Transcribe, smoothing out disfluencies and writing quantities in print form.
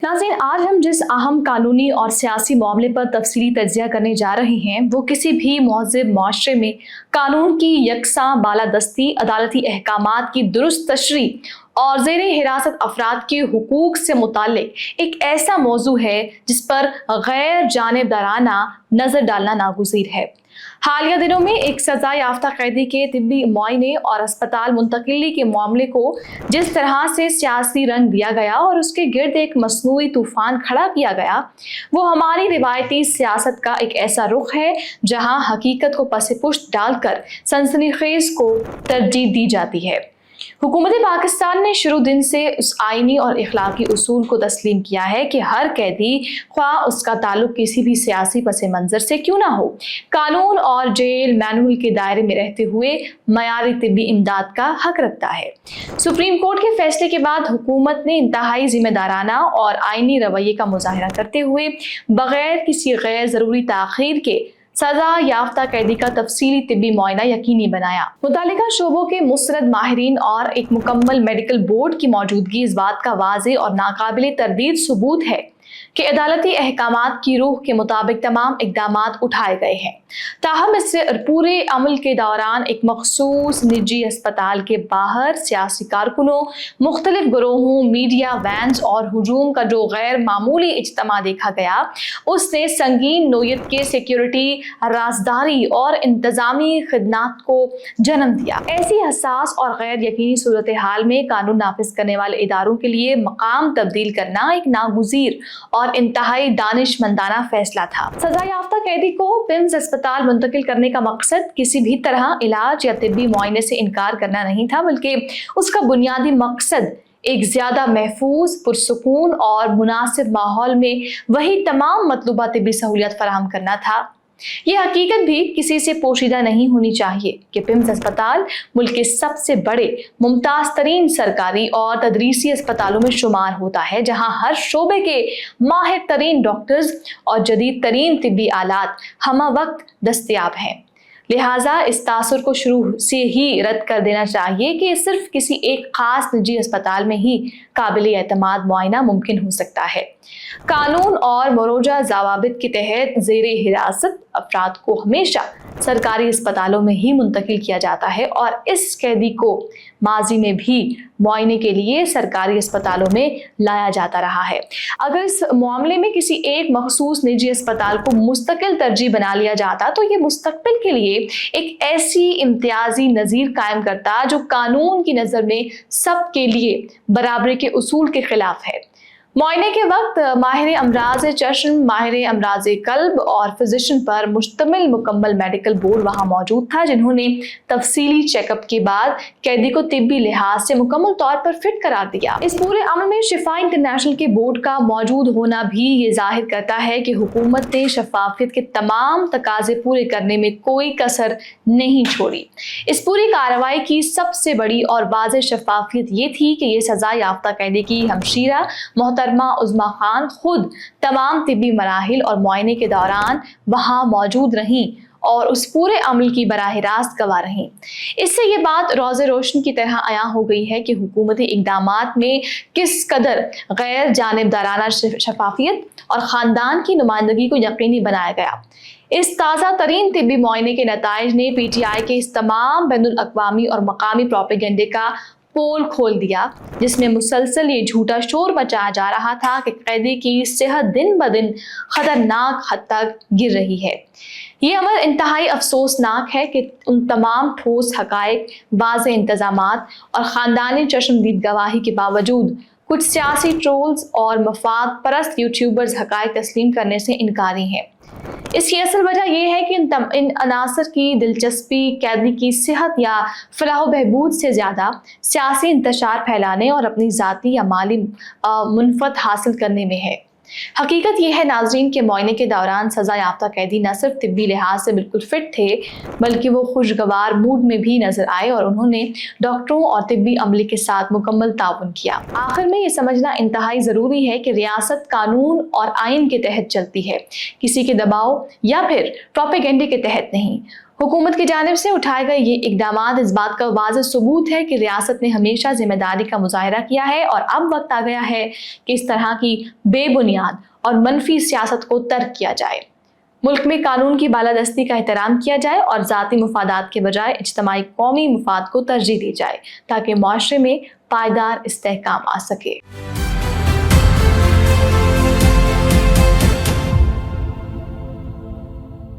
नाज़रीन, आज हम जिस अहम कानूनी और सियासी मामले पर तफसीली तज्ज़िया करने जा रहे हैं वो किसी भी महज़ब माशरे में कानून की यकसां बालादस्ती, अदालती अहकामात की दुरुस्त तशरीह और ज़ेर हिरासत अफराद के हुकूक से मुताल्लिक एक ऐसा मौजू है जिस पर गैर जानिबदाराना नज़र डालना नागुज़ीर है। हालिया दिनों में एक सज़ा याफ्ता कैदी के तिब्बी मुआयने और अस्पताल मुंतकिली के मामले को जिस तरह से सियासी रंग दिया गया और उसके गिर्द एक मसनूई तूफान खड़ा किया गया, वो हमारी रिवायती सियासत का एक ऐसा रुख है जहां हकीकत को पसे पुश्त डालकर सनसनीखेज को तरजीह दी जाती है। हुकूमत पाकिस्तान ने शुरू दिन से उस आईनी और इखलाकी उसूल को तस्लीम किया है कि हर कैदी, ख्वाह उसका ताल्लुक किसी भी सियासी पस मंज़र से क्यों ना हो, कानून और जेल मैनुअल के दायरे में रहते हुए मयारी तिब्बी इमदाद का हक रखता है। सुप्रीम कोर्ट के फैसले के बाद हुकूमत ने इंतहाई जिम्मेदाराना और आईनी रवैये का मुजाहरा करते हुए बगैर किसी गैर ज़रूरी ताख़ीर के सजा याफ्ता कैदी का तफसीली तिब्बी मुआयना यकीनी बनाया। मुतालिका शोबों के मुस्तरद माहिरीन और एक मुकम्मल मेडिकल बोर्ड की मौजूदगी इस बात का वाज़े और नाकाबिले तरदीद सबूत है कि अदालती अहकामात की रूह के मुताबिक तमाम इक़दामात उठाए गए हैं। ताहम इससे पूरे अमल के दौरान एक मखसूस निजी अस्पताल के बाहर सियासी कारकुनों, मुख्तलिफ ग्रोहों, मीडिया वैन्स और हुजूम का जो गैर मामूली इज्तमा देखा गया, उसने संगीन नोयत के सिक्योरिटी, राजदारी और इंतजामी खिदमात को जन्म दिया। ऐसी हसास और गैर यकीनी सूरत हाल में कानून नाफिज करने वाले इदारों के लिए मकाम तब्दील करना एक नागुज़ीर और इंतहाई दानिशमंदाना फैसला था। सजा याफ्ता कैदी को पिम्स अस्पताल मुंतकिल करने का मकसद किसी भी तरह इलाज या तिब्बी मुआयने से इनकार करना नहीं था, बल्कि उसका बुनियादी मकसद एक ज्यादा महफूज, पुरसुकून और मुनासिब माहौल में वही तमाम मतलूबा तिब्बी सहूलियत फराहम करना था। ये हकीकत भी किसी से पोशीदा नहीं होनी चाहिए कि पिम्स अस्पताल मुल्क के सबसे बड़े, मुमताज तरीन सरकारी और तदरीसी अस्पतालों में शुमार होता है, जहां हर शोबे के माहिर तरीन डॉक्टर्स और जदीद तरीन तिब्बी आलात हमा वक्त दस्तयाब हैं। लिहाजा इस तासुर को शुरू से ही रद्द कर देना चाहिए कि सिर्फ किसी एक खास निजी अस्पताल में ही काबिल एतमाद मुआयना मुमकिन हो सकता है। कानून और मरोजा ज़वाबित के तहत ज़ेरे हिरासत अफराद को हमेशा सरकारी अस्पतालों में ही मुंतकिल किया जाता है और इस कैदी को माजी में भी मुआयने के लिए सरकारी अस्पतालों में लाया जाता रहा है। अगर इस मामले में किसी एक मखसूस निजी अस्पताल को मुस्तकिल तरजीह बना लिया जाता तो ये मुस्तकबिल के लिए एक ऐसी इम्तियाजी नज़ीर कायम करता जो कानून की नज़र में सब के लिए बराबरी के उसूल के खिलाफ है। मुआयने के वक्त माहिर अमराज चश्म, माहिर अमराज कल्ब और फिजिशियन पर मुश्तमिल मुकम्मल मेडिकल बोर्ड वहां मौजूद था, जिन्होंने तफसीली चेकअप के बाद कैदी को तिब्बी लिहाज से मुकम्मल तौर पर फिट करार दिया। इस पूरे अमल में शिफा इंटरनेशनल के बोर्ड का मौजूद होना भी ये जाहिर करता है कि हुकूमत ने शफाफियत के तमाम तकाजे पूरे करने में कोई कसर नहीं छोड़ी। इस पूरी कार्रवाई की सबसे बड़ी और वाज़ेह शफाफियत ये थी कि ये सजा याफ्ता कैदी की हमशीरा मोहतरमा उज़्मा खान खुद तमाम तिब्बी मराहिल और मुआयने के दौरान वहाँ मौजूद रहीं और उस पूरे अमल की बराह रास्त गवाह रहीं। इससे ये बात रोज़े रोशन की तरह आया हो गई है कि हुकूमती इक़दामात में किस कदर गैर जानिबदाराना शफाफियत और ख़ानदान की नुमाइंदगी को यकीनी बनाया गया। इस ताज़ा तरीन तिब्बी मुआयने के नताइज ने PTI के इस तमाम बैनुल अक़वामी और मकामी प्रोपेगेंडे का पोल खोल दिया, जिसमें मुसलसल ये झूठा शोर मचाया जा रहा था कि कैदी की सेहत दिन ब दिन खतरनाक हद तक गिर रही है। ये अमल इंतहाई अफसोसनाक है कि उन तमाम ठोस हक़ाइक़, वाज़ेह इंतज़ामात और ख़ानदानी चश्मदीद गवाही के बावजूद कुछ सियासी ट्रोल्स और मफाद परस्त यूट्यूबर्स हक़ाइक़ तस्लीम करने से इनकारी हैं। इसकी असल वजह यह है कि इन अनासर की दिलचस्पी कैदी की सेहत या फलाह बहबूद से ज़्यादा सियासी इंतशार फैलाने और अपनी ज़ाती या माली मुनफ़त हासिल करने में है। हकीकत यह है नाज़रीन के मुआयने के दौरान सज़ा याफ्ता कैदी न सिर्फ तिब्बी लिहाज से बिल्कुल फिट थे, बल्कि वो खुशगवार मूड में भी नजर आए और उन्होंने डॉक्टरों और तिब्बी अमले के साथ मुकम्मल ताउन किया। आखिर में ये समझना इंतहाई ज़रूरी है कि रियासत कानून और आइन के तहत चलती है, किसी के दबाव या फिर प्रोपेगेंडे के तहत नहीं। हुकूमत की जानिब से उठाए गए ये इकदामात इस बात का वाज़ेह सबूत है कि रियासत ने हमेशा जिम्मेदारी का मुजाहरा किया है और अब वक्त आ गया है कि इस तरह की बेबुनियाद और मनफी सियासत को तर्क किया जाए। मुल्क में कानून की बालादस्ती का एहतराम किया जाए और ज़ाती मुफादात के बजाय इज्तमाई कौमी मुफाद को तरजीह दी जाए ताकि मुआशरे में पायदार इस्तेहकाम आ सके।